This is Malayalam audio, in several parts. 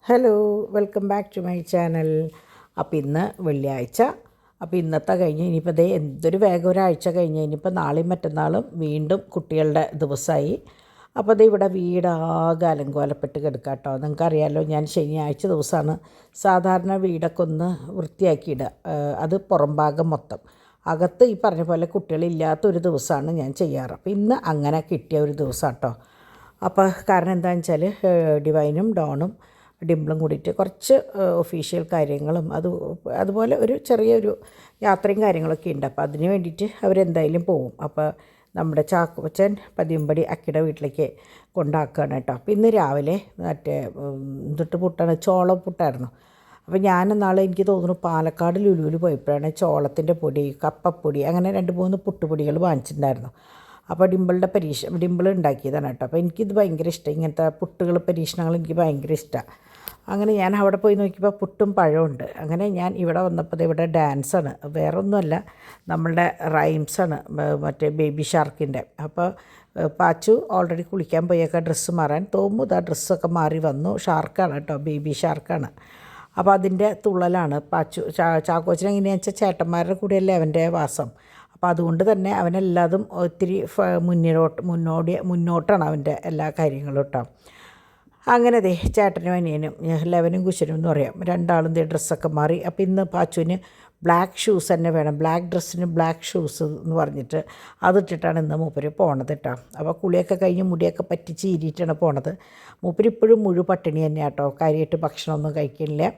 Hello, welcome back to my channel. അപ്പോൾ ഇന്ന് വെള്ളിയാഴ്ച. അപ്പോൾ ഇന്നത്തെ കഴിഞ്ഞ് ഇനിയിപ്പോൾ ദേ എന്തൊരു വേഗം ഒരാഴ്ച കഴിഞ്ഞ് ഇനിയിപ്പോൾ നാളെയും മറ്റന്നാളും വീണ്ടും കുട്ടികളുടെ ദിവസമായി. അപ്പോൾ അത് ഇവിടെ വീടാകെ അലങ്കോലപ്പെട്ട് കിടക്കുക കേട്ടോ. നിങ്ങൾക്കറിയാമല്ലോ, ഞാൻ ശനിയാഴ്ച ദിവസമാണ് സാധാരണ വീടൊക്കെ ഒന്ന് വൃത്തിയാക്കിയിടുക. അത് പുറം ഭാഗം മൊത്തം. അകത്ത് ഈ പറഞ്ഞ പോലെ കുട്ടികളില്ലാത്തൊരു ദിവസമാണ് ഞാൻ ചെയ്യാറ്. അപ്പോൾ ഇന്ന് അങ്ങനെ കിട്ടിയ ഒരു ദിവസം കേട്ടോ. അപ്പോൾ കാരണം എന്താണെന്ന് വെച്ചാൽ ഡിവൈനും ഡോണും ഡിംപിളും കൂടിയിട്ട് കുറച്ച് ഒഫീഷ്യൽ കാര്യങ്ങളും അതുപോലെ ഒരു ചെറിയൊരു യാത്രയും കാര്യങ്ങളൊക്കെ ഉണ്ട്. അപ്പോൾ അതിന് വേണ്ടിയിട്ട് അവരെന്തായാലും പോവും. അപ്പോൾ നമ്മുടെ ചാക്കോച്ചൻ പതിയമ്പടി അക്കിയുടെ വീട്ടിലേക്ക് കൊണ്ടാക്കുകയാണ് കേട്ടോ. അപ്പോൾ ഇന്ന് രാവിലെ മറ്റേ എന്തിട്ട് പുട്ടാണ്, ചോളം പുട്ടായിരുന്നു. അപ്പോൾ ഞാൻ നാളെ എനിക്ക് തോന്നുന്നു പാലക്കാട് ലുലുവിൽ പോയപ്പോഴാണ് ചോളത്തിൻ്റെ പൊടി, കപ്പപ്പൊടി, അങ്ങനെ 2-3 പുട്ടുപൊടികൾ വാങ്ങിച്ചിട്ടുണ്ടായിരുന്നു. അപ്പോൾ ഡിംപിൾ ഉണ്ടാക്കിയതാണ് കേട്ടോ. അപ്പോൾ എനിക്കിത് ഭയങ്കര ഇഷ്ടം, ഇങ്ങനത്തെ പുട്ടുകൾ പരീക്ഷണങ്ങൾ എനിക്ക് ഭയങ്കര ഇഷ്ടമാണ്. അങ്ങനെ ഞാൻ അവിടെ പോയി നോക്കിയപ്പോൾ പുട്ടും പഴമുണ്ട്. അങ്ങനെ ഞാൻ ഇവിടെ വന്നപ്പോൾ ഇവിടെ ഡാൻസാണ്, വേറെ ഒന്നുമല്ല, നമ്മളുടെ റൈംസാണ്, മറ്റേ ബേബി ഷാർക്കിൻ്റെ. അപ്പോൾ പാച്ചു ഓൾറെഡി കുളിക്കാൻ പോയേക്കാം ഡ്രസ്സ് മാറാൻ തോന്നുന്നു. ആ ഡ്രസ്സൊക്കെ മാറി വന്നു. ഷാർക്കാണ് കേട്ടോ, ബേബി ഷാർക്കാണ്. അപ്പോൾ അതിൻ്റെ തുള്ളലാണ് പാച്ചു. ചാക്കോച്ചൻ എങ്ങനെയാണെന്ന് വെച്ചാൽ ചേട്ടന്മാരുടെ കൂടെയല്ലേ അവൻ്റെ വാസം. അപ്പോൾ അതുകൊണ്ട് തന്നെ അവനെല്ലാതും ഒത്തിരി മുന്നോട്ടാണ് അവൻ്റെ എല്ലാ കാര്യങ്ങളും കേട്ടോ. അങ്ങനെ ദേ ചേട്ടനും അനിയനും ലെവനും കുശനും എന്ന് പറയാം, രണ്ടാളും ദേ ഡ്രസ്സൊക്കെ മാറി. അപ്പോൾ ഇന്ന് പാച്ചുവിന് ബ്ലാക്ക് ഷൂസ് തന്നെ വേണം, ബ്ലാക്ക് ഡ്രസ്സിന് ബ്ലാക്ക് ഷൂസ് എന്ന് പറഞ്ഞിട്ട് അതിട്ടിട്ടാണ് ഇന്ന് മൂപ്പര് പോണത് കേട്ടോ. അപ്പോൾ കുളിയൊക്കെ കഴിഞ്ഞ് മുടിയൊക്കെ പറ്റി ചീരിയിട്ടാണ് പോണത്. മൂപ്പര് ഇപ്പോഴും പട്ടിണി തന്നെ കേട്ടോ, കാര്യമായിട്ട് ഭക്ഷണമൊന്നും കഴിക്കുന്നില്ല.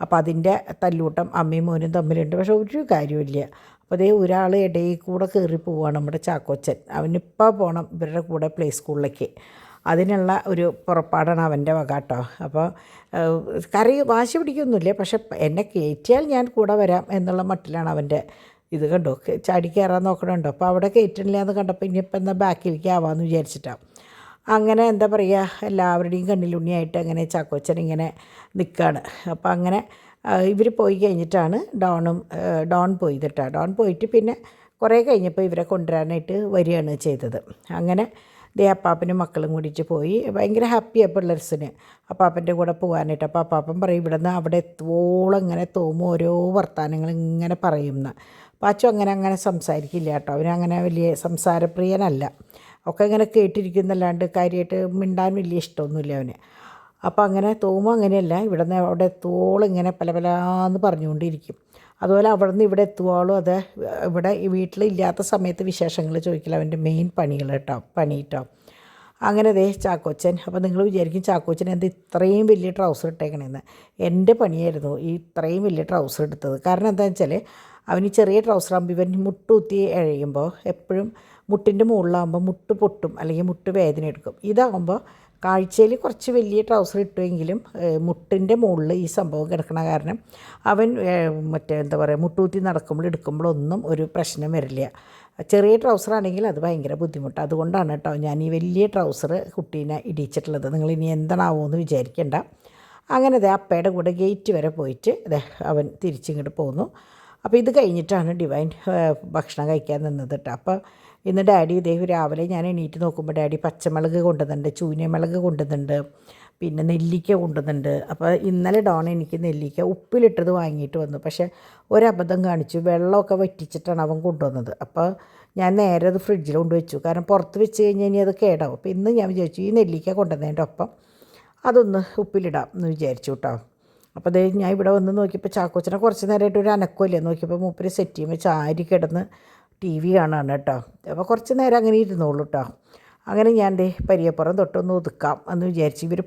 അപ്പോൾ അതിൻ്റെ തല്ലൂട്ടം അമ്മയും മോനും തമ്മിലുണ്ട്. പക്ഷേ ഒരു കാര്യമില്ല. അപ്പോൾ അതേ ഒരാൾ ഇടയിൽ കൂടെ കയറി പോവുകയാണ് നമ്മുടെ ചാക്കോച്ചൻ. അവനിപ്പോൾ പോകണം ഇവരുടെ കൂടെ പ്ലേ സ്കൂളിലേക്ക്. അതിനുള്ള ഒരു പുറപ്പാടാണ് അവൻ്റെ വക കേട്ടോ. അപ്പോൾ വാശി പിടിക്കൊന്നുമില്ല, പക്ഷെ എന്നെ കയറ്റിയാൽ ഞാൻ കൂടെ വരാം എന്നുള്ള മട്ടിലാണ് അവൻ്റെ ഇത്. കണ്ടോ, ചാടി കയറാൻ നോക്കണുണ്ടോ. അപ്പോൾ അവിടെ കയറ്റണില്ല എന്ന് കണ്ടപ്പോൾ ഇനിയിപ്പോൾ എന്നാൽ ബാക്കിലേക്ക് ആവാമെന്ന് വിചാരിച്ചിട്ടാണ്. അങ്ങനെ എന്താ പറയുക, എല്ലാവരുടെയും കണ്ണിലുണ്ണിയായിട്ട് അങ്ങനെ ചാക്കോച്ചൻ ഇങ്ങനെ നിൽക്കുകയാണ്. അപ്പോൾ അങ്ങനെ ഇവർ പോയി കഴിഞ്ഞിട്ടാണ് ഡോൺ പോയി കേട്ടോ. ഡോൺ പോയിട്ട് പിന്നെ കുറേ കഴിഞ്ഞപ്പോൾ ഇവരെ കൊണ്ടുവരാനായിട്ട് വരികയാണ് ചെയ്തത്. അങ്ങനെ ദേ അപ്പാപ്പനും മക്കളും കൂടിയിട്ട് പോയി. ഭയങ്കര ഹാപ്പിയാണ് പിള്ളേർസിന് അപ്പാപ്പൻ്റെ കൂടെ പോകാനായിട്ട്. അപ്പോൾ അപ്പാപ്പൻ പറയും ഇവിടെ നിന്ന് അവിടെ എത്തുവോളം ഇങ്ങനെ തോന്നും ഓരോ വർത്തമാനങ്ങൾ ഇങ്ങനെ പറയുന്ന. പാച്ചു അങ്ങനെ സംസാരിക്കില്ല കേട്ടോ. അവനങ്ങനെ വലിയ സംസാരപ്രിയനല്ല, ഒക്കെ ഇങ്ങനെ കേട്ടിരിക്കുന്നല്ലാണ്ട് കാര്യമായിട്ട് മിണ്ടാൻ വലിയ ഇഷ്ടമൊന്നുമില്ല അവന്. അപ്പോൾ അങ്ങനെ തോന്നും അങ്ങനെയല്ല, ഇവിടെ നിന്ന് അവിടെ എത്തുവോളം ഇങ്ങനെ പലന്ന് പറഞ്ഞുകൊണ്ടിരിക്കും. അതുപോലെ അവിടെ നിന്ന് ഇവിടെ എത്തുവോളും അത് ഇവിടെ ഈ വീട്ടിലില്ലാത്ത സമയത്ത് വിശേഷങ്ങൾ ചോദിക്കില്ല, അവൻ്റെ മെയിൻ പണി കേട്ടോ. അങ്ങനെ ദേ ചാക്കോച്ചൻ. അപ്പോൾ നിങ്ങൾ വിചാരിക്കും ചാക്കോച്ചൻ എന്താ ഇത്രയും വലിയ ട്രൗസർ ഇട്ടേക്കണേന്ന്. എൻ്റെ പണിയായിരുന്നു ഈ ഇത്രയും വലിയ ട്രൗസർ എടുത്തത്. കാരണം എന്താണെന്ന് വെച്ചാൽ അവന് ചെറിയ ട്രൗസറാകുമ്പോൾ ഇവൻ മുട്ടുകുത്തി എഴയുമ്പോൾ എപ്പോഴും മുട്ടിൻ്റെ മുകളിലാകുമ്പോൾ മുട്ട് പൊട്ടും അല്ലെങ്കിൽ മുട്ട് വേദന എടുക്കും. ഇതാകുമ്പോൾ കാഴ്ചയിൽ കുറച്ച് വലിയ ട്രൗസർ ഇട്ടുവെങ്കിലും മുട്ടിൻ്റെ മുകളിൽ ഈ സംഭവം കിടക്കണ കാരണം അവൻ എന്താ പറയുക, മുട്ടുകുത്തി എടുക്കുമ്പോഴൊന്നും ഒരു പ്രശ്നം വരില്ല. ചെറിയ ട്രൗസറാണെങ്കിൽ അത് ഭയങ്കര ബുദ്ധിമുട്ടാണ്. അതുകൊണ്ടാണ് കേട്ടോ ഞാൻ ഈ വലിയ ട്രൗസർ കുട്ടീനെ ഇടിച്ചിട്ടുള്ളത്. നിങ്ങൾ ഇനി എന്താണാവോ എന്ന് വിചാരിക്കേണ്ട. അങ്ങനെ അതെ അപ്പയുടെ കൂടെ ഗേറ്റ് വരെ പോയിട്ട് അതെ അവൻ തിരിച്ചിങ്ങോട്ട് പോന്നു. അപ്പോൾ ഇത് കഴിഞ്ഞിട്ടാണ് ഡിവൈൻ ഭക്ഷണം കഴിക്കാൻ നിന്നത് കേട്ടോ. അപ്പോൾ ഇന്ന് ഡാഡി രാവിലെ ഞാൻ എണീറ്റ് നോക്കുമ്പോൾ ഡാഡി പച്ചമുളക് കൊണ്ടുവന്നുണ്ട്, ചൂനമുളക് കൊണ്ടുവന്നുണ്ട്, പിന്നെ നെല്ലിക്ക കൊണ്ടുവന്നുണ്ട്. അപ്പോൾ ഇന്നലെ ഡോൺ എനിക്ക് നെല്ലിക്ക ഉപ്പിലിട്ടത് വാങ്ങിയിട്ട് വന്നു. പക്ഷേ ഒരബദ്ധം കാണിച്ചു, വെള്ളമൊക്കെ വറ്റിച്ചിട്ടാണ് അവൻ കൊണ്ടുവന്നത്. അപ്പോൾ ഞാൻ നേരെ അത് ഫ്രിഡ്ജിൽ കൊണ്ടുവച്ചു, കാരണം പുറത്ത് വെച്ച് കഴിഞ്ഞാൽ ഇനി അത് കേടാവും. അപ്പോൾ ഇന്ന് ഞാൻ വിചാരിച്ചു ഈ നെല്ലിക്ക കൊണ്ടുവന്നതിൻ്റെ ഒപ്പം അതൊന്ന് ഉപ്പിലിടാം എന്ന് വിചാരിച്ചു കേട്ടോ. അപ്പോൾ ഞാൻ ഇവിടെ വന്ന് നോക്കിയപ്പോൾ ചാക്കോച്ചനെ കുറച്ച് നേരമായിട്ട് ഒരു അനക്കമില്ല. നോക്കിയപ്പോൾ മൂപ്പര് സെറ്റ് ചെയ്യുമ്പോൾ ചാരി കിടന്ന് TV കാണാണ് കേട്ടോ. അപ്പോൾ കുറച്ച് നേരം അങ്ങനെ ഇരുന്നോളൂ കേട്ടോ. അങ്ങനെ ഞാൻ പരിയപ്പുറം തൊട്ടൊന്ന് ഒതുക്കാം എന്ന് വിചാരിച്ചു. ഇവർ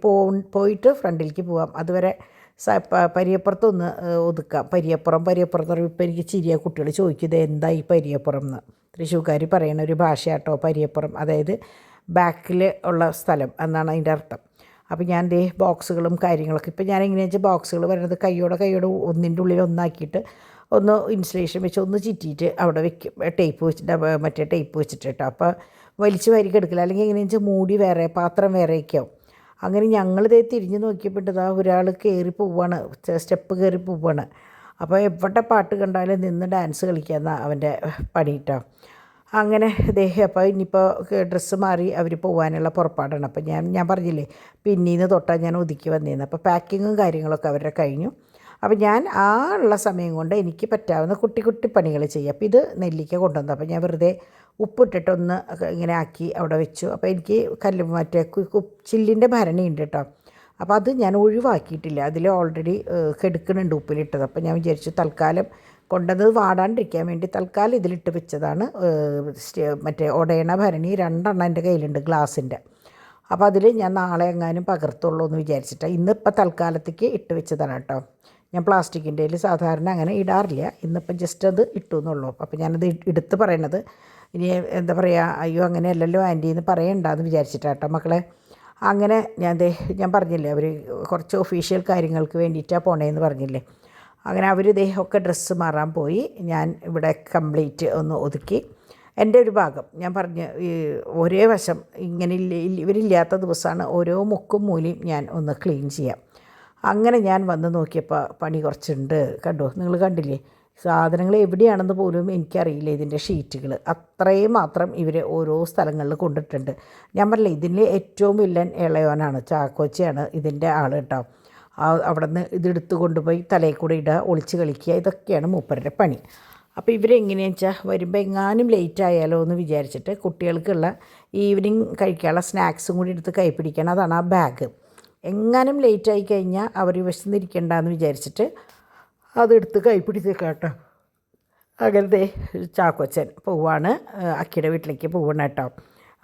പോയിട്ട് ഫ്രണ്ടിലേക്ക് പോകാം, അതുവരെ പരിയപ്പുറത്തൊന്ന് ഒതുക്കാം. പരിയപ്പുറം പറയുമ്പോൾ ഇപ്പോൾ എനിക്ക് ചിരിയ കുട്ടികൾ ചോദിക്കുന്നത് എന്താ ഈ പരിയപ്പുറം എന്ന്. തൃശ്ശൂർക്കാർ പറയുന്ന ഒരു ഭാഷ കേട്ടോ പരിയപ്പുറം, അതായത് ബാക്കിൽ ഉള്ള സ്ഥലം എന്നാണ് അതിൻ്റെ അർത്ഥം. അപ്പോൾ ഞാൻ ബോക്സുകളും കാര്യങ്ങളൊക്കെ ഇപ്പോൾ ഞാൻ എങ്ങനെയാണെന്ന് വെച്ചാൽ ബോക്സുകൾ വരുന്നത് കൈയോടെ ഒന്നിൻ്റെ ഉള്ളിൽ ഒന്നാക്കിയിട്ട് ഒന്ന് ഇൻസുലേഷൻ വെച്ച് ഒന്ന് ചുറ്റിയിട്ട് അവിടെ വെക്കും, മറ്റേ ടേപ്പ് വെച്ചിട്ട് കേട്ടോ. അപ്പോൾ വലിച്ച് വാരി എടുക്കില്ല, അല്ലെങ്കിൽ എങ്ങനെയാണെന്ന് വെച്ചാൽ മൂടി വേറെ പാത്രം വേറെ ഒക്കെയാവും. അങ്ങനെ ഞങ്ങളിതേ തിരിഞ്ഞ് നോക്കിയപ്പോഴതാ ഒരാൾ കയറി പോവുകയാണ്, സ്റ്റെപ്പ് കയറി പോവുകയാണ്. അപ്പോൾ എവിടെ പാട്ട് കണ്ടാലും നിന്ന് ഡാൻസ് കളിക്കാമെന്നാണ് അവൻ്റെ പണി കേട്ടോ. അങ്ങനെ അപ്പോൾ ഇനിയിപ്പോൾ ഡ്രസ്സ് മാറി അവർ പോകാനുള്ള പുറപ്പാടാണ്. അപ്പോൾ ഞാൻ പറഞ്ഞില്ലേ പിന്നീന്ന് തൊട്ടാൽ ഞാൻ ഒതുക്കി വന്നിരുന്നു. അപ്പോൾ പാക്കിങ്ങും കാര്യങ്ങളൊക്കെ അവരുടെ കഴിഞ്ഞു. അപ്പോൾ ഞാൻ ആ ഉള്ള സമയം കൊണ്ട് എനിക്ക് പറ്റാവുന്ന കുട്ടി കുട്ടി പണികൾ ചെയ്യുക. അപ്പോൾ ഇത് നെല്ലിക്ക കൊണ്ടുവന്നു. അപ്പോൾ ഞാൻ വെറുതെ ഉപ്പിട്ടിട്ടൊന്ന് ഇങ്ങനെ ആക്കി അവിടെ വെച്ചു. അപ്പോൾ എനിക്ക് മറ്റേ ചില്ലിൻ്റെ ഭരണിയുണ്ട് കേട്ടോ. അപ്പോൾ അത് ഞാൻ ഒഴിവാക്കിയിട്ടില്ല, അതിൽ ഓൾറെഡി കെടുക്കുന്നുണ്ട് ഉപ്പിലിട്ടത്. അപ്പോൾ ഞാൻ വിചാരിച്ചു തൽക്കാലം കൊണ്ടുവന്നത് വാടാണ്ടിരിക്കാൻ വേണ്ടി തൽക്കാലം ഇതിലിട്ട് വെച്ചതാണ്. മറ്റേ ഉടയണ ഭരണി 2 എൻ്റെ കയ്യിലുണ്ട് ഗ്ലാസിൻ്റെ. അപ്പോൾ അതിൽ ഞാൻ നാളെ എങ്ങാനും പകർത്തുള്ളൂ എന്ന് വിചാരിച്ചിട്ടാണ് ഇന്നിപ്പോൾ തൽക്കാലത്തേക്ക് ഇട്ട് വെച്ചതാണ് കേട്ടോ. ഞാൻ പ്ലാസ്റ്റിക്കിൻ്റെ സാധാരണ അങ്ങനെ ഇടാറില്ല, ഇന്നിപ്പം ജസ്റ്റ് അത് ഇട്ടു എന്നുള്ളൂ. അപ്പോൾ ഞാനത് എടുത്ത് പറയണത് ഇനി എന്താ പറയുക, അയ്യോ അങ്ങനെയല്ലല്ലോ ആൻറ്റി എന്ന് പറയണ്ടെന്ന് വിചാരിച്ചിട്ടാണ് കേട്ടോ മക്കളെ. അങ്ങനെ ഞാൻ പറഞ്ഞില്ലേ അവർ കുറച്ച് ഒഫീഷ്യൽ കാര്യങ്ങൾക്ക് വേണ്ടിയിട്ടാണ് പോണേന്ന് പറഞ്ഞില്ലേ. അങ്ങനെ അവർ ഒക്കെ ഡ്രസ്സ് മാറാൻ പോയി. ഞാൻ ഇവിടെ കംപ്ലീറ്റ് ഒന്ന് ഒതുക്കി. എൻ്റെ ഒരു ഭാഗം ഞാൻ പറഞ്ഞ് ഒരേ വശം ഇങ്ങനെ ഇവരില്ലാത്ത ദിവസമാണ് ഓരോ മുക്കും മൂലയും ഞാൻ ഒന്ന് ക്ലീൻ ചെയ്യാം. അങ്ങനെ ഞാൻ വന്ന് നോക്കിയപ്പോൾ പണി കുറച്ചുണ്ട്. കണ്ടോ, നിങ്ങൾ കണ്ടില്ലേ, സാധനങ്ങൾ എവിടെയാണെന്ന് പോലും എനിക്കറിയില്ല. ഇതിൻ്റെ ഷീറ്റുകൾ അത്രയും മാത്രം ഇവർ ഓരോ സ്ഥലങ്ങളിൽ കൊണ്ടിട്ടുണ്ട്. ഞാൻ പറഞ്ഞില്ലേ ഇതിൽ ഏറ്റവും വില്ലൻ ഇളയവനാണ്, ചാക്കോച്ചയാണ് ഇതിൻ്റെ ആൾ കേട്ടോ. അവിടെ നിന്ന് ഇതെടുത്ത് കൊണ്ടുപോയി തലയിൽ കൂടെ ഇടുക, ഒളിച്ച് കളിക്കുക, ഇതൊക്കെയാണ് മൂപ്പരുടെ പണി. അപ്പോൾ ഇവരെങ്ങനെയാണെന്ന് വെച്ചാൽ വരുമ്പോൾ എങ്ങാനും ലേറ്റ് ആയാലോ എന്ന് വിചാരിച്ചിട്ട് കുട്ടികൾക്കുള്ള ഈവനിങ് കഴിക്കാനുള്ള സ്നാക്സും കൂടി എടുത്ത് കൈ പിടിക്കണം. അതാണ് ആ ബാഗ്. എങ്ങാനും ലേറ്റായി കഴിഞ്ഞാൽ അവർ വിശന്നിരിക്കണ്ടെന്ന് വിചാരിച്ചിട്ട് അതെടുത്ത് കൈ പിടിച്ചേക്കാം കേട്ടോ. അങ്ങനത്തെ ചാക്കോച്ചൻ പോവാണ്, അക്കിയുടെ വീട്ടിലേക്ക് പോവണം കേട്ടോ.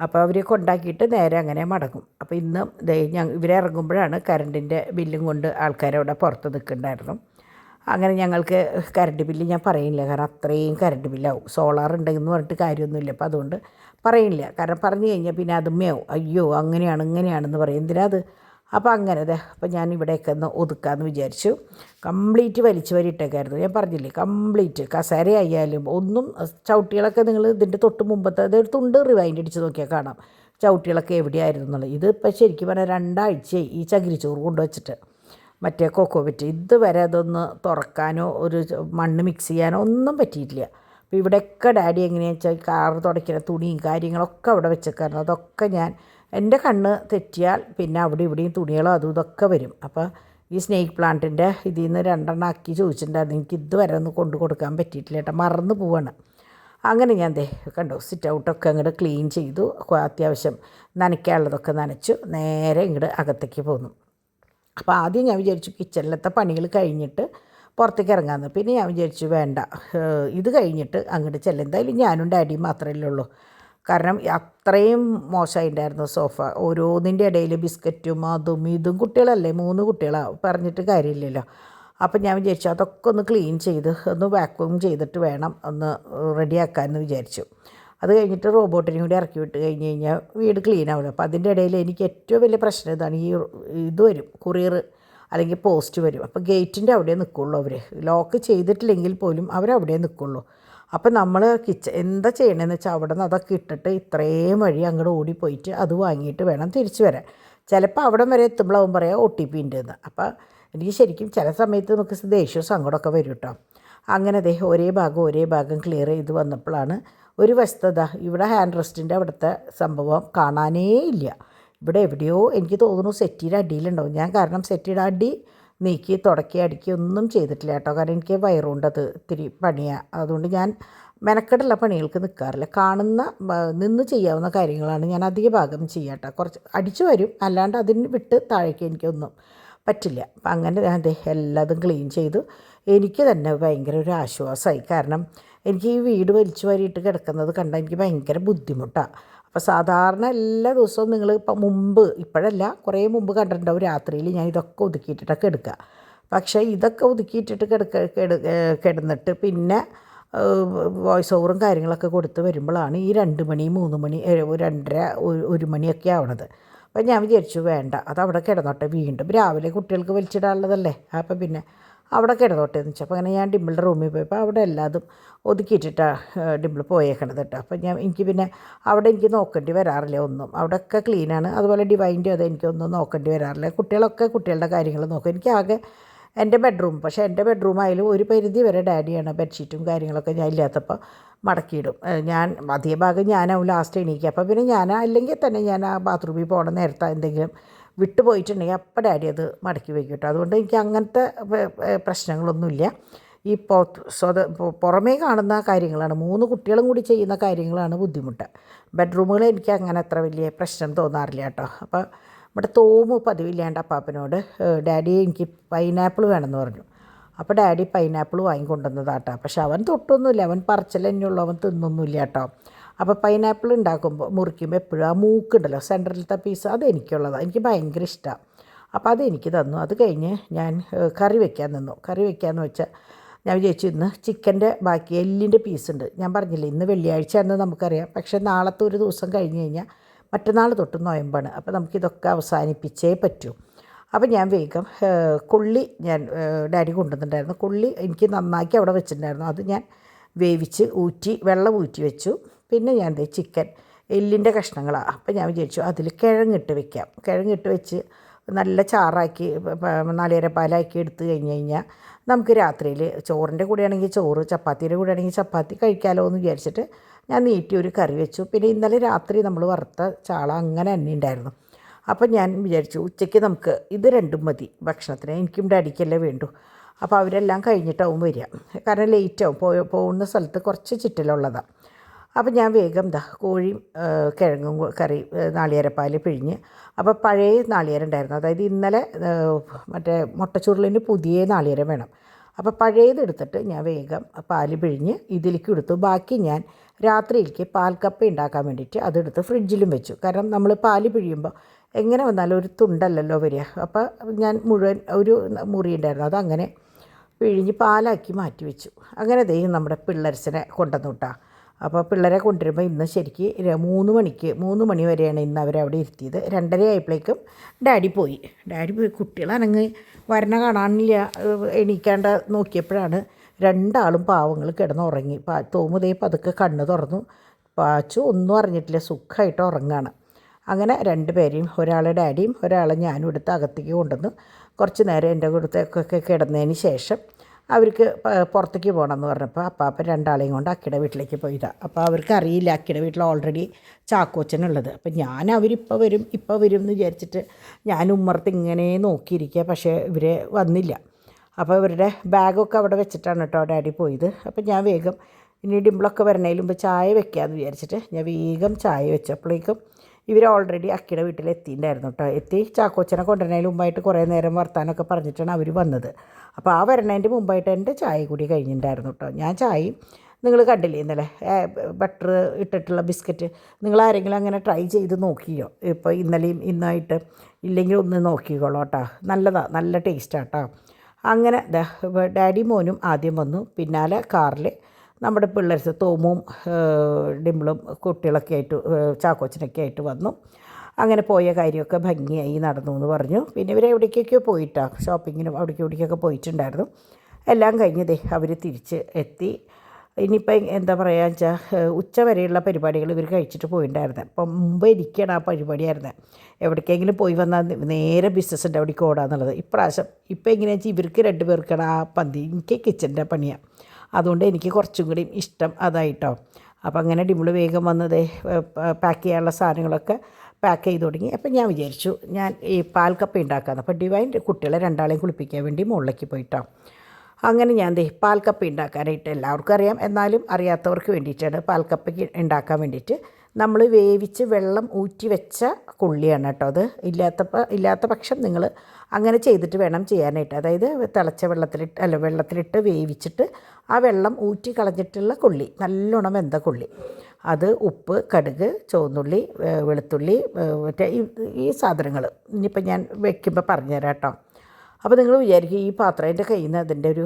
അപ്പോൾ അവർ കൊണ്ടാക്കിയിട്ട് നേരെ അങ്ങനെ മടങ്ങും. അപ്പോൾ ഇന്ന് ഇവരിറങ്ങുമ്പോഴാണ് കറണ്ടിൻ്റെ ബില്ലും കൊണ്ട് ആൾക്കാരവിടെ പുറത്ത് നിൽക്കുന്നുണ്ടായിരുന്നു. അങ്ങനെ ഞങ്ങൾക്ക് കറണ്ട് ബില്ല് ഞാൻ പറയില്ല, കാരണം അത്രയും കറണ്ട് ബില്ലാവും. സോളാർ ഉണ്ടെന്ന് പറഞ്ഞിട്ട് കാര്യമൊന്നുമില്ല. അപ്പോൾ അതുകൊണ്ട് പറയില്ല, കാരണം പറഞ്ഞു കഴിഞ്ഞാൽ പിന്നെ അതുമ്മയാവും. അയ്യോ അങ്ങനെയാണ് ഇങ്ങനെയാണെന്ന് പറയും, എന്തിനാ അത്. അപ്പോൾ അങ്ങനെ അപ്പോൾ ഞാൻ ഇവിടെയൊക്കെ ഒന്ന് ഒതുക്കാമെന്ന് വിചാരിച്ചു. കംപ്ലീറ്റ് വലിച്ചു വരിയിട്ടേക്കായിരുന്നു. ഞാൻ പറഞ്ഞില്ലേ കംപ്ലീറ്റ് കസേര ആയാലും ഒന്നും. ചവിട്ടികളൊക്കെ നിങ്ങൾ ഇതിൻ്റെ തൊട്ട് മുമ്പത്തെ അതൊരു തുണ്ട് റിവൈൻഡ് അടിച്ച് നോക്കിയാൽ കാണാം ചവിട്ടികളൊക്കെ എവിടെയായിരുന്നു എന്നുള്ളത്. ഇതിപ്പോൾ ശരിക്കും പറഞ്ഞാൽ 2 ആഴ്ചയായി ഈ ചകിരിച്ചോറ് കൊണ്ടുവച്ചിട്ട്, മറ്റേ കൊക്കോ വെറ്റ് ഇതുവരെ അതൊന്ന് തുറക്കാനോ ഒരു മണ്ണ് മിക്സ് ചെയ്യാനോ ഒന്നും പറ്റിയിട്ടില്ല. അപ്പോൾ ഇവിടെയൊക്കെ ഡാഡി എങ്ങനെയാണെന്ന് വെച്ചാൽ കാറ് തുടയ്ക്കുന്ന തുണിയും കാര്യങ്ങളൊക്കെ അവിടെ വെച്ചേക്കായിരുന്നു. അതൊക്കെ ഞാൻ എൻ്റെ കണ്ണ് തെറ്റിയാൽ പിന്നെ അവിടെ ഇവിടെയും തുണികളോ അതും ഇതൊക്കെ വരും. അപ്പോൾ ഈ സ്നേക്ക് പ്ലാന്റിൻ്റെ ഇതിൽ നിന്ന് 2 ആക്കി ചോദിച്ചിട്ടുണ്ടായിരുന്നു. എനിക്ക് ഇതുവരെ ഒന്ന് കൊണ്ടു കൊടുക്കാൻ പറ്റിയിട്ടില്ല കേട്ടോ, മറന്നു പോവാണ്. അങ്ങനെ ഞാൻ കണ്ടോ സിറ്റ് ഔട്ടൊക്കെ അങ്ങോട്ട് ക്ലീൻ ചെയ്തു. അത്യാവശ്യം നനയ്ക്കാനുള്ളതൊക്കെ നനച്ചു. നേരെ ഇങ്ങോട്ട് അകത്തേക്ക് പോന്നു. അപ്പോൾ ആദ്യം ഞാൻ വിചാരിച്ചു കിച്ചണിലത്തെ പണികൾ കഴിഞ്ഞിട്ട് പുറത്തേക്ക് ഇറങ്ങാമെന്ന്. പിന്നെ ഞാൻ വിചാരിച്ചു വേണ്ട, ഇത് കഴിഞ്ഞിട്ട് അങ്ങോട്ട് ചെല്ലാം. എന്തായാലും ഞാനും ഡാഡിയും മാത്രമല്ലേ ഉള്ളൂ. കാരണം അത്രയും മോശമായിട്ടുണ്ടായിരുന്നു സോഫ. ഓരോന്നിൻ്റെ ഇടയിൽ ബിസ്ക്കറ്റും അതും ഇതും. കുട്ടികളല്ലേ, 3 കുട്ടികളാണ്, പറഞ്ഞിട്ട് കാര്യമില്ലല്ലോ. അപ്പം ഞാൻ വിചാരിച്ചു അതൊക്കെ ഒന്ന് ക്ലീൻ ചെയ്ത് ഒന്ന് വാക്യൂം ചെയ്തിട്ട് വേണം ഒന്ന് റെഡിയാക്കാമെന്ന് വിചാരിച്ചു. അത് കഴിഞ്ഞിട്ട് റോബോട്ടിനും കൂടി ഇറക്കി വിട്ട് കഴിഞ്ഞ് കഴിഞ്ഞാൽ വീട് ക്ലീൻ ആവില്ല. അപ്പോൾ അതിൻ്റെ ഇടയിൽ എനിക്ക് ഏറ്റവും വലിയ പ്രശ്നം ഇതാണ്, ഇത് വരും കൊറിയർ അല്ലെങ്കിൽ പോസ്റ്റ് വരും. അപ്പോൾ ഗേറ്റിൻ്റെ അവിടെ നിൽക്കുള്ളൂ അവർ. ലോക്ക് ചെയ്തിട്ടില്ലെങ്കിൽ പോലും അവരവിടെ നിൽക്കുള്ളൂ. അപ്പം നമ്മൾ എന്താ ചെയ്യണമെന്ന് വെച്ചാൽ അവിടെ നിന്ന് അതൊക്കെ ഇട്ടിട്ട് ഇത്രയും വഴി അങ്ങോട്ട് ഓടിപ്പോയിട്ട് അത് വാങ്ങിയിട്ട് വേണം തിരിച്ചു വരാൻ. ചിലപ്പോൾ അവിടം വരെ എത്തുമ്പോഴാവും പറയാം OTP ഉണ്ടെന്ന്. അപ്പോൾ എനിക്ക് ശരിക്കും ചില സമയത്ത് നമുക്ക് ദേഷ്യവും സങ്കടമൊക്കെ വരും കേട്ടോ. അങ്ങനെ ഒരേ ഭാഗം ക്ലിയർ ചെയ്ത് വന്നപ്പോഴാണ് ഒരു വസ്തുത, ഇവിടെ ഹാൻഡ് റെസ്റ്റിൻ്റെ അവിടുത്തെ സംഭവം കാണാനേ ഇല്ല. ഇവിടെ എവിടെയോ എനിക്ക് തോന്നുന്നു സെറ്റിയുടെ അടിയിലുണ്ടാവും. ഞാൻ കാരണം സെറ്റിയുടെ അടി നീക്കി തുടക്കി അടുക്കി ഒന്നും ചെയ്തിട്ടില്ല കേട്ടോ. കാരണം എനിക്ക് വയറുകൊണ്ട് അത് ഇത്തിരി പണിയാണ്. അതുകൊണ്ട് ഞാൻ മെനക്കെടുള്ള പണികൾക്ക് നിൽക്കാറില്ല. നിന്ന് ചെയ്യാവുന്ന കാര്യങ്ങളാണ് ഞാൻ അധിക ഭാഗം ചെയ്യാം കേട്ടോ. കുറച്ച് അടിച്ചു വരും, അല്ലാണ്ട് അതിന് വിട്ട് താഴേക്ക് എനിക്കൊന്നും പറ്റില്ല. അപ്പം അങ്ങനെ ഞാൻ എല്ലാതും ക്ലീൻ ചെയ്തു. എനിക്ക് തന്നെ ഭയങ്കര ഒരു ആശ്വാസമായി. കാരണം എനിക്ക് ഈ വീട് വലിച്ചു വാരിയിട്ട് കിടക്കുന്നത് കണ്ടാൽ എനിക്ക് ഭയങ്കര ബുദ്ധിമുട്ടാണ്. അപ്പോൾ സാധാരണ എല്ലാ ദിവസവും നിങ്ങൾ ഇപ്പോഴല്ല കുറേ മുമ്പ് കണ്ടിട്ടുണ്ടാവും രാത്രിയിൽ ഞാൻ ഇതൊക്കെ ഒതുക്കിയിട്ടിട്ടൊക്കെ എടുക്കുക. പക്ഷേ ഇതൊക്കെ ഒതുക്കിയിട്ടിട്ട് കിടന്നിട്ട് പിന്നെ വോയിസ് ഓവറും കാര്യങ്ങളൊക്കെ കൊടുത്ത് വരുമ്പോഴാണ് ഈ 2 മണി 3 മണി 2:30 1 മണിയൊക്കെ ആവണത്. അപ്പം ഞാൻ വിചാരിച്ചു വേണ്ട, അതവിടെ കിടന്നോട്ടെ, വീണ്ടും രാവിലെ കുട്ടികൾക്ക് വലിച്ചിടാനുള്ളതല്ലേ, അപ്പം പിന്നെ അവിടെ കിടന്നോട്ടെ എന്ന് വെച്ചാൽ. അപ്പോൾ അങ്ങനെ ഞാൻ ഡിമ്പിളുടെ റൂമിൽ പോയപ്പോൾ അവിടെ എല്ലാതും ഒതുക്കിയിട്ടിട്ടാണ് ഡിമ്പിൾ പോയേക്കണത് കേട്ടോ. അപ്പം എനിക്ക് പിന്നെ അവിടെ എനിക്ക് നോക്കേണ്ടി വരാറില്ല ഒന്നും, അവിടെയൊക്കെ ക്ലീനാണ്. അതുപോലെ ഡിവൈൻ്റെ അത് എനിക്കൊന്നും നോക്കേണ്ടി വരാറില്ല. കുട്ടികളൊക്കെ കുട്ടികളുടെ കാര്യങ്ങൾ നോക്കും. എനിക്കാകെ എൻ്റെ ബെഡ്റൂം. പക്ഷേ എൻ്റെ ബെഡ്റൂം ആയാലും ഒരു പരിധി വരെ ഡാഡിയാണ് ബെഡ്ഷീറ്റും കാര്യങ്ങളൊക്കെ ഞാൻ ഇല്ലാത്തപ്പോൾ മടക്കിയിടും. ഞാൻ അധിക ഭാഗം ഞാനാവും ലാസ്റ്റ് എണീക്കുക. അപ്പോൾ പിന്നെ ഞാൻ അല്ലെങ്കിൽ തന്നെ ഞാൻ ആ ബാത്റൂമിൽ പോകണ നേരത്തെ എന്തെങ്കിലും വിട്ടു പോയിട്ടുണ്ടെങ്കിൽ അപ്പം ഡാഡി അത് മടക്കി വയ്ക്കും കേട്ടോ. അതുകൊണ്ട് എനിക്ക് അങ്ങനത്തെ പ്രശ്നങ്ങളൊന്നുമില്ല. ഈ പുറമേ കാണുന്ന കാര്യങ്ങളാണ്, 3 കുട്ടികളും കൂടി ചെയ്യുന്ന കാര്യങ്ങളാണ് ബുദ്ധിമുട്ട്. ബെഡ്റൂമുകൾ എനിക്ക് അങ്ങനെ അത്ര വലിയ പ്രശ്നം തോന്നാറില്ല കേട്ടോ. അപ്പോൾ ഇവിടെ തോമു പതിവില്ലാണ്ട് അപ്പാപ്പനോട് ഡാഡി എനിക്ക് പൈനാപ്പിൾ വേണമെന്ന് പറഞ്ഞു. അപ്പോൾ ഡാഡി പൈനാപ്പിൾ വാങ്ങിക്കൊണ്ടുവന്നതാട്ടോ. പക്ഷെ അവൻ തൊട്ടൊന്നുമില്ല, അവൻ പറിച്ചൽ തന്നെയുള്ളൂ, അവൻ തിന്നൊന്നുമില്ല കേട്ടോ. അപ്പോൾ പൈനാപ്പിൾ ഉണ്ടാക്കുമ്പോൾ മുറിക്കുമ്പോൾ എപ്പോഴും ആ മൂക്കുണ്ടല്ലോ സെൻറ്ററിലത്തെ പീസ്, അത് എനിക്കുള്ളതാണ്, എനിക്ക് ഭയങ്കര ഇഷ്ടമാണ്. അപ്പോൾ അതെനിക്ക് തന്നു. അത് കഴിഞ്ഞ് ഞാൻ കറി വയ്ക്കാൻ നിന്നു. കറി വയ്ക്കാമെന്ന് വെച്ചാൽ ഞാൻ വിചാരിച്ചു ഇന്ന് ചിക്കൻ്റെ ബാക്കി എല്ലിൻ്റെ പീസുണ്ട്. ഞാൻ പറഞ്ഞില്ലേ ഇന്ന് വെള്ളിയാഴ്ച എന്ന് നമുക്കറിയാം, പക്ഷേ നാളത്തെ ഒരു ദിവസം കഴിഞ്ഞ് കഴിഞ്ഞാൽ മറ്റന്നാൾ തൊട്ട് നൊയമ്പാണ്. അപ്പോൾ നമുക്കിതൊക്കെ അവസാനിപ്പിച്ചേ പറ്റൂ. അപ്പോൾ ഞാൻ വേഗം കൊള്ളി ഡാഡി കൊണ്ടുവന്നിട്ടുണ്ടായിരുന്നു. കൊള്ളി എനിക്ക് നന്നാക്കി അവിടെ വെച്ചിട്ടുണ്ടായിരുന്നു. അത് ഞാൻ വേവിച്ച് വെള്ളം ഊറ്റി വെച്ചു. പിന്നെ ഞാൻ ചിക്കൻ എല്ലിൻ്റെ കഷ്ണങ്ങളാണ്. അപ്പോൾ ഞാൻ വിചാരിച്ചു അതിൽ കിഴങ്ങിട്ട് വെക്കാം. കിഴങ്ങിട്ട് വെച്ച് നല്ല ചാറാക്കി നാളികേരപ്പാലാക്കി എടുത്തു കഴിഞ്ഞ് കഴിഞ്ഞാൽ നമുക്ക് രാത്രിയിൽ ചോറിൻ്റെ കൂടെയാണെങ്കിൽ ചോറ്, ചപ്പാത്തിയുടെ കൂടെയാണെങ്കിൽ ചപ്പാത്തി കഴിക്കാമല്ലോ എന്ന് വിചാരിച്ചിട്ട് ഞാൻ നീട്ടി ഒരു കറി വെച്ചു. പിന്നെ ഇന്നലെ രാത്രി നമ്മൾ വറുത്ത ചാള അങ്ങനെ തന്നെ ഉണ്ടായിരുന്നു. അപ്പം ഞാൻ വിചാരിച്ചു ഉച്ചയ്ക്ക് നമുക്ക് ഇത് രണ്ടും മതി ഭക്ഷണത്തിന്, എനിക്കും ഡാഡിക്കല്ലേ വേണ്ടു. അപ്പോൾ അവരെല്ലാം കഴിഞ്ഞിട്ടാവും വരിക, കാരണം ലേറ്റാവും, പോകുന്ന സ്ഥലത്ത് കുറച്ച് ചുറ്റലുള്ളതാണ്. അപ്പം ഞാൻ വേഗം കോഴിയും കിഴങ്ങും കറി നാളികേരപ്പാൽ പിഴിഞ്ഞ്, അപ്പോൾ പഴയ നാളികേരം ഉണ്ടായിരുന്നു, അതായത് ഇന്നലെ മറ്റേ മുട്ടച്ചുരുളിന് പുതിയ നാളികേരം വേണം. അപ്പോൾ പഴയതെടുത്തിട്ട് ഞാൻ വേഗം പാൽ പിഴിഞ്ഞ് ഇതിലേക്ക് എടുത്തു. ബാക്കി ഞാൻ രാത്രിയിലേക്ക് പാൽക്കപ്പ ഉണ്ടാക്കാൻ വേണ്ടിയിട്ട് അതെടുത്ത് ഫ്രിഡ്ജിലും വെച്ചു. കാരണം നമ്മൾ പാൽ പിഴിയുമ്പോൾ എങ്ങനെ വന്നാലും ഒരു തുണ്ടല്ലല്ലോ വരിക. അപ്പോൾ ഞാൻ മുഴുവൻ ഒരു മുറി ഉണ്ടായിരുന്നു, അതങ്ങനെ പിഴിഞ്ഞ് പാലാക്കി മാറ്റി വെച്ചു. അങ്ങനെ നമ്മുടെ പിള്ളേർസിനെ കൊണ്ടുവന്നു വിട്ടാ. അപ്പോൾ പിള്ളേരെ കൊണ്ടുവരുമ്പോൾ ഇന്ന് ശരിക്ക് 3 മണി വരെയാണ് ഇന്ന് അവരവിടെ ഇരുത്തിയത്. 2:30 ആയപ്പോഴേക്കും ഡാഡി പോയി. കുട്ടികളനങ്ങ് വരണ കാണാനില്ല. എണീക്കാണ്ട് നോക്കിയപ്പോഴാണ് 2 ആളും പാവങ്ങൾ കിടന്നുറങ്ങി. തോമുദേ പതുക്കെ കണ്ണ് തുറന്നു. പാച്ചു ഒന്നും അറിഞ്ഞിട്ടില്ല, സുഖമായിട്ട് ഉറങ്ങാണ്. അങ്ങനെ 2 പേരെയും, ഒരാളെ ഡാഡിയും ഒരാളെ ഞാനും എടുത്ത് അകത്തേക്ക് കൊണ്ടുവന്ന് കുറച്ച് നേരം എൻ്റെ കൂടത്തൊക്കെ കിടന്നതിന് ശേഷം അവർക്ക് പുറത്തേക്ക് പോകണമെന്ന് പറഞ്ഞപ്പോൾ അപ്പാപ്പൻ 2 ആളെയും കൊണ്ട് അക്കിയുടെ വീട്ടിലേക്ക് പോയതാണ്. അപ്പോൾ അവർക്ക് അറിയില്ല അക്കിയുടെ വീട്ടിൽ ഓൾറെഡി ചാക്കോച്ചനുള്ളത്. അപ്പം ഞാൻ അവരിപ്പോൾ വരും എന്ന് വിചാരിച്ചിട്ട് ഞാൻ ഉമ്മർത്ത് ഇങ്ങനെ നോക്കിയിരിക്കുക. പക്ഷേ ഇവർ വന്നില്ല. അപ്പോൾ ഇവരുടെ ബാഗൊക്കെ അവിടെ വെച്ചിട്ടാണ് കേട്ടോ ഡാഡി പോയത്. അപ്പം ഞാൻ വേഗം ഇനി ഡിമ്പിളൊക്കെ വരണേലും മുമ്പ് ചായ വെക്കാമെന്ന് വിചാരിച്ചിട്ട് ഞാൻ വേഗം ചായ വെച്ചപ്പോഴേക്കും ഇവർ ഓൾറെഡി അക്കിയുടെ വീട്ടിൽ എത്തിയിട്ടുണ്ടായിരുന്നു കേട്ടോ. എത്തി ചാക്കോച്ചനെ കൊണ്ടുവരുന്നതിന് മുമ്പായിട്ട് കുറേ നേരം വർത്താനമൊക്കെ പറഞ്ഞിട്ടാണ് അവർ വന്നത്. അപ്പോൾ ആ വരണതിൻ്റെ മുമ്പായിട്ട് എൻ്റെ ചായ കൂടി കഴിഞ്ഞിട്ടുണ്ടായിരുന്നു കേട്ടോ. ഞാൻ ചായയും നിങ്ങൾ കണ്ടില്ലേ ഇന്നലെ ബട്ടർ ഇട്ടിട്ടുള്ള ബിസ്ക്കറ്റ്, നിങ്ങൾ ആരെങ്കിലും അങ്ങനെ ട്രൈ ചെയ്ത് നോക്കിയോ? ഇപ്പോൾ ഇന്നലെയും ഇന്നായിട്ട് ഇല്ലെങ്കിൽ ഒന്ന് നോക്കിക്കോളൂ കേട്ടോ, നല്ലതാണ്, നല്ല ടേസ്റ്റാണ് കേട്ടോ. അങ്ങനെ ഡാഡി മോനും ആദ്യം വന്നു, പിന്നാലെ കാറിൽ നമ്മുടെ പിള്ളേർ തോമും ഡിമ്പിളും കുട്ടികളൊക്കെ ആയിട്ട് ചാക്കോച്ചനൊക്കെ ആയിട്ട് വന്നു. അങ്ങനെ പോയ കാര്യമൊക്കെ ഭംഗിയായി നടന്നു എന്ന് പറഞ്ഞു. പിന്നെ ഇവരെ എവിടേക്കൊക്കെയോ പോയിട്ടാണ്, ഷോപ്പിങ്ങിനും ഇവിടേക്കൊക്കെ പോയിട്ടുണ്ടായിരുന്നു. എല്ലാം കഴിഞ്ഞ് അവർ തിരിച്ച് എത്തി. ഇനിയിപ്പോൾ എന്താ പറയുക വെച്ചാൽ ഉച്ച വരെയുള്ള പരിപാടികൾ ഇവർ കഴിച്ചിട്ട് പോയിട്ടുണ്ടായിരുന്നു. അപ്പം മുമ്പ് ഇരിക്കണം ആ പരിപാടിയായിരുന്നു. എവിടേക്കെങ്കിലും പോയി വന്നാൽ നേരെ ബിസിനസ്സിൻ്റെ അവിടേക്ക് ഓടാന്നുള്ളത്. ഇപ്രാവശ്യം ഇപ്പോൾ എങ്ങനെയാണെന്ന് വെച്ചാൽ ഇവർക്ക് 2 പേർക്കാണ് ആ പന്തി, എനിക്ക് കിച്ചൻ്റെ പണിയാണ്. അതുകൊണ്ട് എനിക്ക് കുറച്ചും കൂടി ഇഷ്ടം അതായിട്ടോ. അപ്പോൾ അങ്ങനെ ഡിമ്പിൾ വേഗം വന്നത് പാക്ക് ചെയ്യാനുള്ള സാധനങ്ങളൊക്കെ പാക്ക് ചെയ്ത് തുടങ്ങി. അപ്പം ഞാൻ വിചാരിച്ചു ഞാൻ ഈ പാൽക്കപ്പ ഉണ്ടാക്കാമെന്ന്. അപ്പോൾ ഡിവൈൻ കുട്ടികളെ 2 ആളെയും കുളിപ്പിക്കാൻ വേണ്ടി മുകളിലേക്ക് പോയിട്ടോ. അങ്ങനെ ഞാൻ പാൽക്കപ്പ ഉണ്ടാക്കാനായിട്ട്, എല്ലാവർക്കും അറിയാം എന്നാലും അറിയാത്തവർക്ക് വേണ്ടിയിട്ടാണ് പാൽക്കപ്പയ്ക്ക് ഉണ്ടാക്കാൻ വേണ്ടിയിട്ട് നമ്മൾ വേവിച്ച് വെള്ളം ഊറ്റി വെച്ച കൊള്ളിയാണ് കേട്ടോ. അത് ഇല്ലാത്ത പക്ഷം നിങ്ങൾ അങ്ങനെ ചെയ്തിട്ട് വേണം ചെയ്യാനായിട്ട്. അതായത് തിളച്ച വെള്ളത്തിലിട്ട് വേവിച്ചിട്ട് ആ വെള്ളം ഊറ്റി കളഞ്ഞിട്ടുള്ള കൊള്ളി, നല്ലോണം വെന്ത കൊള്ളി, അത് ഉപ്പ്, കടുക്, ചുവന്നുള്ളി, വെളുത്തുള്ളി, മറ്റേ ഈ സാധനങ്ങൾ ഇനിയിപ്പോൾ ഞാൻ വെക്കുമ്പോൾ പറഞ്ഞുതരാം കേട്ടോ. അപ്പോൾ നിങ്ങൾ വിചാരിക്കും ഈ പാത്രം എൻ്റെ കയ്യിൽ നിന്ന് അതിൻ്റെ ഒരു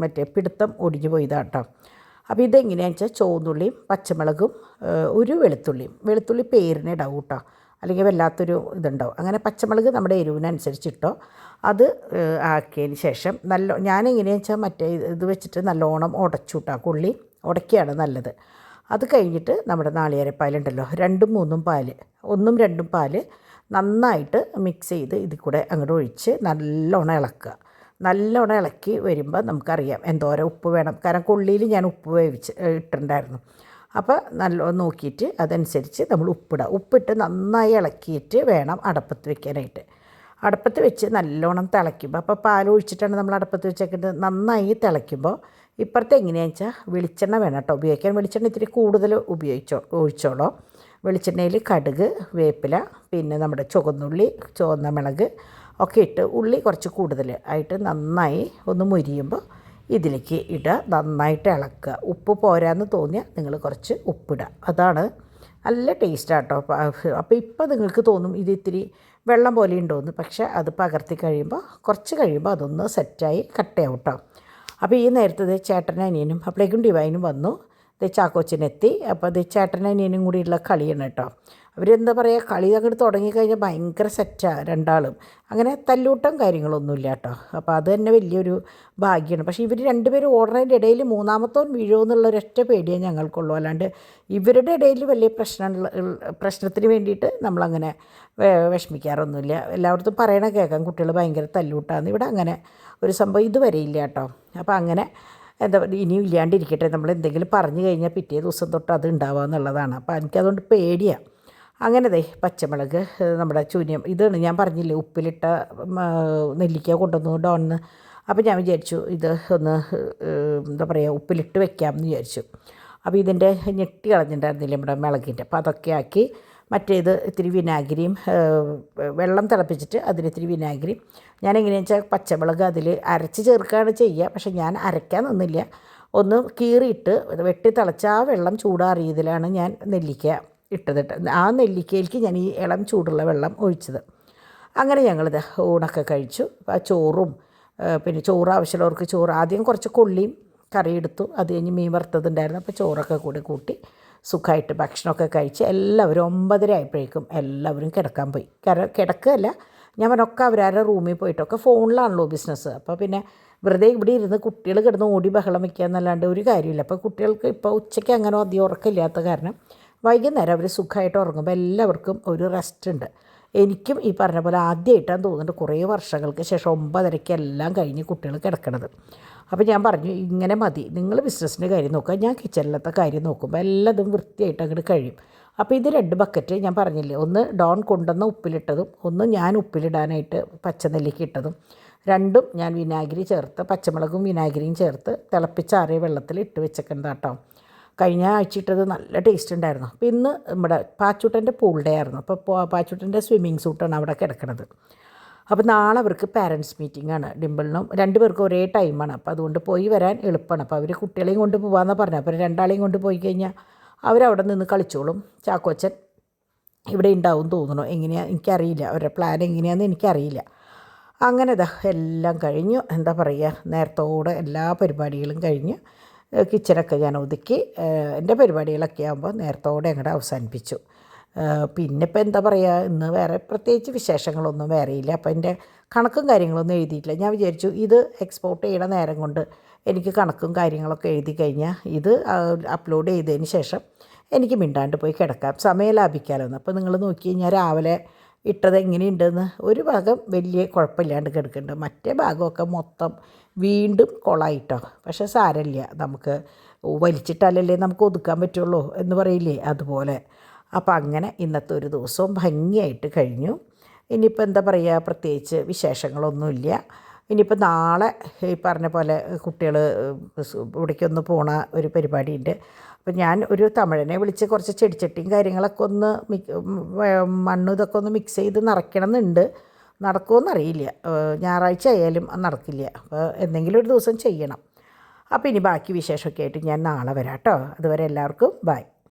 മറ്റേ പിടുത്തം ഒടിഞ്ഞു പോയതാണ് കേട്ടോ. അപ്പോൾ ഇതെങ്ങനെയാണെന്ന് വെച്ചാൽ ചുവന്നുള്ളിയും പച്ചമുളകും ഒരു വെളുത്തുള്ളി പേരിന് ഇടാവും കേട്ടോ, അല്ലെങ്കിൽ വല്ലാത്തൊരു ഇതുണ്ടാവും. അങ്ങനെ പച്ചമുളക് നമ്മുടെ എരിവിനനുസരിച്ചിട്ടോ. അത് ആക്കിയതിന് ശേഷം ഞാനെങ്ങനെയാണെന്ന് വെച്ചാൽ മറ്റേ ഇത് വെച്ചിട്ട് നല്ലോണം ഉടച്ചു കേട്ടോ, കൊള്ളി ഉടക്കിയാണ് നല്ലത്. അത് കഴിഞ്ഞിട്ട് നമ്മുടെ നാളികേരപ്പാലുണ്ടല്ലോ, 2-3 പാല്, 1-2 പാല് നന്നായിട്ട് മിക്സ് ചെയ്ത് ഇതിൽ കൂടെ അങ്ങോട്ട് ഒഴിച്ച് നല്ലോണം ഇളക്കുക. നല്ലോണം ഇളക്കി വരുമ്പോൾ നമുക്കറിയാം എന്തോരം ഉപ്പ് വേണം. കാരണം കൊള്ളിയിൽ ഞാൻ ഉപ്പ് ഇട്ടിട്ടുണ്ടായിരുന്നു. അപ്പോൾ നല്ലോണം നോക്കിയിട്ട് അതനുസരിച്ച് നമ്മൾ ഉപ്പിട്ട് നന്നായി ഇളക്കിയിട്ട് വേണം അടപ്പത്ത് വെക്കാനായിട്ട്. അടുപ്പത്ത് വെച്ച് നല്ലോണം തിളയ്ക്കുമ്പോൾ, അപ്പോൾ പാൽ ഒഴിച്ചിട്ടാണ് നമ്മൾ അടുപ്പത്ത് വെച്ചേക്കുന്നത്. നന്നായി തിളയ്ക്കുമ്പോൾ ഇപ്പുറത്തെ എങ്ങനെയാണെന്ന് വെച്ചാൽ വെളിച്ചെണ്ണ വേണം കേട്ടോ ഉപയോഗിക്കാൻ. വെളിച്ചെണ്ണ ഇത്തിരി കൂടുതൽ ഒഴിച്ചോളോ. വെളിച്ചെണ്ണയിൽ കടുക്, വേപ്പില, പിന്നെ നമ്മുടെ ചുവന്നുള്ളി, ചുവന്ന മുളക് ഒക്കെ ഇട്ട് ഉള്ളി കുറച്ച് കൂടുതൽ ആയിട്ട് നന്നായി ഒന്ന് മൊരിയുമ്പോൾ ഇതിലേക്ക് ഇടുക. നന്നായിട്ട് ഇളക്കുക. ഉപ്പ് പോരാന്ന് തോന്നിയാൽ നിങ്ങൾ കുറച്ച് ഉപ്പിടുക. അതാണ് നല്ല ടേസ്റ്റാണ് കേട്ടോ. അപ്പോൾ ഇപ്പോൾ നിങ്ങൾക്ക് തോന്നും ഇത് ഇത്തിരി വെള്ളം പോലെ ഉണ്ടോയെന്ന്. പക്ഷേ അത് പകർത്തി കഴിയുമ്പോൾ കുറച്ച് കഴിയുമ്പോൾ അതൊന്ന് സെറ്റായി കട്ടയാവും കേട്ടോ. അപ്പോൾ ഈ നേരത്തെ ചേട്ടനും അനിയനും അപ്പോഴേക്കും ഡിവൈനും വന്നു. ചാക്കോച്ചനെത്തി. അപ്പോൾ അത് ചേട്ടനും അനിയനും കൂടിയുള്ള കളിയാണ് കേട്ടോ. അവരെന്താ പറയുക, കളി അങ്ങോട്ട് തുടങ്ങിക്കഴിഞ്ഞാൽ ഭയങ്കര സെറ്റാണ് രണ്ടാളും. അങ്ങനെ തല്ലൂട്ടം കാര്യങ്ങളൊന്നുമില്ല കേട്ടോ. അപ്പോൾ അത് തന്നെ വലിയൊരു ഭാഗ്യമാണ്. പക്ഷേ ഇവർ രണ്ടുപേരും ഓടുന്നതിൻ്റെ ഇടയിൽ മൂന്നാമത്തോൻ വീഴുമോ എന്നുള്ളൊരൊറ്റ പേടിയേ ഞങ്ങൾക്കുള്ളൂ. അല്ലാണ്ട് ഇവരുടെ ഇടയിൽ വലിയ പ്രശ്നത്തിന് വേണ്ടിയിട്ട് നമ്മളങ്ങനെ വിഷമിക്കാറൊന്നുമില്ല. എല്ലായിടത്തും പറയണ കേൾക്കാം കുട്ടികൾ ഭയങ്കര തല്ലൂട്ടാന്ന്. ഇവിടെ അങ്ങനെ ഒരു സംഭവം ഇതുവരെ ഇല്ല കേട്ടോ. അപ്പോൾ അങ്ങനെ എന്താ ഇനിയും ഇല്ലാണ്ടിരിക്കട്ടെ, നമ്മൾ എന്തെങ്കിലും പറഞ്ഞു കഴിഞ്ഞാൽ പിറ്റേ ദിവസം തൊട്ട് അത് ഉണ്ടാവുക എന്നുള്ളതാണ്. അപ്പോൾ എനിക്കതുകൊണ്ട് പേടിയാണ്. അങ്ങനെ പച്ചമുളക്, നമ്മുടെ ചൂന്യം, ഇതാണ് ഞാൻ പറഞ്ഞില്ലേ ഉപ്പിലിട്ട നെല്ലിക്ക കൊണ്ടുവന്നു ഡോണിന്ന്. അപ്പോൾ ഞാൻ വിചാരിച്ചു ഇത് ഒന്ന് എന്താ പറയുക ഉപ്പിലിട്ട് വെക്കാമെന്ന് വിചാരിച്ചു. അപ്പോൾ ഇതിൻ്റെ ഞെട്ടി കളഞ്ഞിട്ടുണ്ടായിരുന്നില്ലേ നമ്മുടെ മുളകിൻ്റെ, അപ്പോൾ അതൊക്കെ ആക്കി മറ്റേത് ഇത്തിരി വിനാഗിരിയും വെള്ളം തിളപ്പിച്ചിട്ട് അതിലിത്തിരി വിനാഗിരിയും ഞാനെങ്ങനെയാണെന്ന് വെച്ചാൽ പച്ചമുളക് അതിൽ അരച്ച് ചേർക്കുകയാണ് ചെയ്യുക. പക്ഷേ ഞാൻ അരയ്ക്കാൻ നിന്നില്ല. ഒന്ന് കീറിയിട്ട് വെട്ടി തിളച്ച ആ വെള്ളം ചൂടാറിയതിലാണ് ഞാൻ നെല്ലിക്ക ഇട്ടതിട്ട്. ആ നെല്ലിക്കയിലേക്ക് ഞാൻ ഈ ഇളം ചൂടുള്ള വെള്ളം ഒഴിച്ചത്. അങ്ങനെ ഞങ്ങളിത് ഊണൊക്കെ കഴിച്ചു. ആ ചോറും പിന്നെ ചോറ് ആവശ്യമുള്ളവർക്ക് ചോറ്, ആദ്യം കുറച്ച് കൊള്ളിയും കറി എടുത്തു. അത് കഴിഞ്ഞ് മീൻ വറുത്തതുണ്ടായിരുന്നു. അപ്പോൾ ചോറൊക്കെ കൂടി കൂട്ടി സുഖമായിട്ട് ഭക്ഷണമൊക്കെ കഴിച്ച് എല്ലാവരും 9:30 ആയപ്പോഴേക്കും എല്ലാവരും കിടക്കാൻ പോയി. കിടക്കുകയല്ല, ഞാൻ പറഞ്ഞൊക്കെ അവരാരുടെ റൂമിൽ പോയിട്ടൊക്കെ ഫോണിലാണല്ലോ ബിസിനസ്. അപ്പോൾ പിന്നെ വെറുതെ ഇവിടെ ഇരുന്ന് കുട്ടികൾ കിടന്ന് ഓടി ബഹളം വയ്ക്കുക എന്നല്ലാണ്ട് ഒരു കാര്യമില്ല. അപ്പോൾ കുട്ടികൾക്ക് ഇപ്പോൾ ഉച്ചയ്ക്ക് അങ്ങനെ അധികം ഉറക്കമില്ലാത്ത കാരണം വൈകുന്നേരം അവർ സുഖമായിട്ട് ഉറങ്ങുമ്പോൾ എല്ലാവർക്കും ഒരു റെസ്റ്റ് ഉണ്ട്. എനിക്കും ഈ പറഞ്ഞ പോലെ ആദ്യമായിട്ടാണ് തോന്നുന്നുണ്ട് കുറേ വർഷങ്ങൾക്ക് ശേഷം 9:30 എല്ലാം കഴിഞ്ഞ് കുട്ടികൾ കിടക്കണത്. അപ്പോൾ ഞാൻ പറഞ്ഞു ഇങ്ങനെ മതി, നിങ്ങൾ ബിസിനസ്സിൻ്റെ കാര്യം നോക്കുക, ഞാൻ കിച്ചണിലത്തെ കാര്യം നോക്കുമ്പോൾ എല്ലാതും വൃത്തിയായിട്ട് അങ്ങോട്ട് കഴിയും. അപ്പോൾ ഇത് 2 ബക്കറ്റ് ഞാൻ പറഞ്ഞില്ലേ, ഒന്ന് ഡോൺ കൊണ്ടുവന്ന ഉപ്പിലിട്ടതും ഒന്ന് ഞാൻ ഉപ്പിലിടാനായിട്ട് പച്ചനെല്ലിക്ക ഇട്ടതും, രണ്ടും ഞാൻ വിനാഗിരി ചേർത്ത് പച്ചമുളകും വിനാഗിരിയും ചേർത്ത് തിളപ്പിച്ചാറിയ വെള്ളത്തിൽ ഇട്ട് വെച്ചേക്കുന്നത് കേട്ടോ. കഴിഞ്ഞ ആഴ്ച ഇട്ടത് നല്ല ടേസ്റ്റ് ഉണ്ടായിരുന്നു. അപ്പോൾ ഇന്ന് നമ്മുടെ പാച്ചൂട്ടൻ്റെ പൂൾ ഡേ ആയിരുന്നു. അപ്പോൾ പാച്ചൂട്ടൻ്റെ സ്വിമ്മിങ് സൂട്ടാണ് അവിടെ കിടക്കുന്നത്. അപ്പോൾ നാളെ അവർക്ക് പാരൻറ്റ്സ് മീറ്റിംഗ് ആണ്. ഡിംപിളിനും 2 പേർക്കും ഒരേ ടൈമാണ്. അപ്പോൾ അതുകൊണ്ട് പോയി വരാൻ എളുപ്പമാണ്. അപ്പോൾ അവർ കുട്ടികളെയും കൊണ്ട് പോകാമെന്നാണ് പറഞ്ഞത്. അപ്പോൾ 2 കൊണ്ട് പോയി കഴിഞ്ഞാൽ അവരവിടെ നിന്ന് കളിച്ചോളും. ചാക്കോച്ചൻ ഇവിടെ ഉണ്ടാവും തോന്നണു. എങ്ങനെയാണ് എനിക്കറിയില്ല, അവരുടെ പ്ലാൻ എങ്ങനെയാണെന്ന് എനിക്കറിയില്ല. അങ്ങനെ എല്ലാം കഴിഞ്ഞു. എന്താ പറയുക, നേരത്തോടെ എല്ലാ പരിപാടികളും കഴിഞ്ഞ് കിച്ചണൊക്കെ ഞാൻ ഒതുക്കി എൻ്റെ പരിപാടികളൊക്കെ ആകുമ്പോൾ നേരത്തോടെ അങ്ങോട്ട് അവസാനിപ്പിച്ചു. പിന്നെ ഇപ്പോൾ എന്താ പറയുക, ഇന്ന് വേറെ പ്രത്യേകിച്ച് വിശേഷങ്ങളൊന്നും വേറെയില്ല. അപ്പോൾ എൻ്റെ കണക്കും കാര്യങ്ങളൊന്നും എഴുതിയിട്ടില്ല. ഞാൻ വിചാരിച്ചു ഇത് എക്സ്പോർട്ട് ചെയ്യണ നേരം കൊണ്ട് എനിക്ക് കണക്കും കാര്യങ്ങളൊക്കെ എഴുതി കഴിഞ്ഞാൽ ഇത് അപ്ലോഡ് ചെയ്തതിന് ശേഷം എനിക്ക് മിണ്ടാണ്ട് പോയി കിടക്കാം, സമയം ലാഭിക്കാമല്ലോ. അപ്പോൾ നിങ്ങൾ നോക്കി കഴിഞ്ഞാൽ രാവിലെ ഇട്ടത് എങ്ങനെയുണ്ടെന്ന് ഒരു ഭാഗം വലിയ കുഴപ്പമില്ലാണ്ട് കിടക്കുന്നുണ്ട്, മറ്റേ ഭാഗമൊക്കെ മൊത്തം വീണ്ടും കൊളായിട്ടോ. പക്ഷേ സാരമില്ല, നമുക്ക് വലിച്ചിട്ടാലല്ലേ നമുക്ക് ഒതുക്കാൻ പറ്റുള്ളൂ എന്ന് പറയില്ലേ, അതുപോലെ. അപ്പോൾ അങ്ങനെ ഇന്നത്തെ ഒരു ദിവസവും ഭംഗിയായിട്ട് കഴിഞ്ഞു. ഇനിയിപ്പോൾ എന്താ പറയുക, പ്രത്യേകിച്ച് വിശേഷങ്ങളൊന്നുമില്ല. ഇനിയിപ്പോൾ നാളെ ഈ പറഞ്ഞ പോലെ കുട്ടികൾ ഇവിടേക്കൊന്ന് പോണ ഒരു പരിപാടിയുണ്ട്. അപ്പോൾ ഞാൻ ഒരു തമിഴനെ വിളിച്ച് കുറച്ച് ചെടിച്ചട്ടിയും കാര്യങ്ങളൊക്കെ ഒന്ന് മണ്ണും ഇതൊക്കെ ഒന്ന് മിക്സ് ചെയ്ത് നിറയ്ക്കണം എന്നുണ്ട്. നടക്കുമോയെന്നറിയില്ല, ഞായറാഴ്ച ആയാലും നടക്കില്ല. അപ്പോൾ എന്തെങ്കിലും ഒരു ദിവസം ചെയ്യണം. അപ്പോൾ ഇനി ബാക്കി വിശേഷമൊക്കെ ആയിട്ട് ഞാൻ നാളെ വരാം കേട്ടോ. അതുവരെ എല്ലാവർക്കും ബൈ.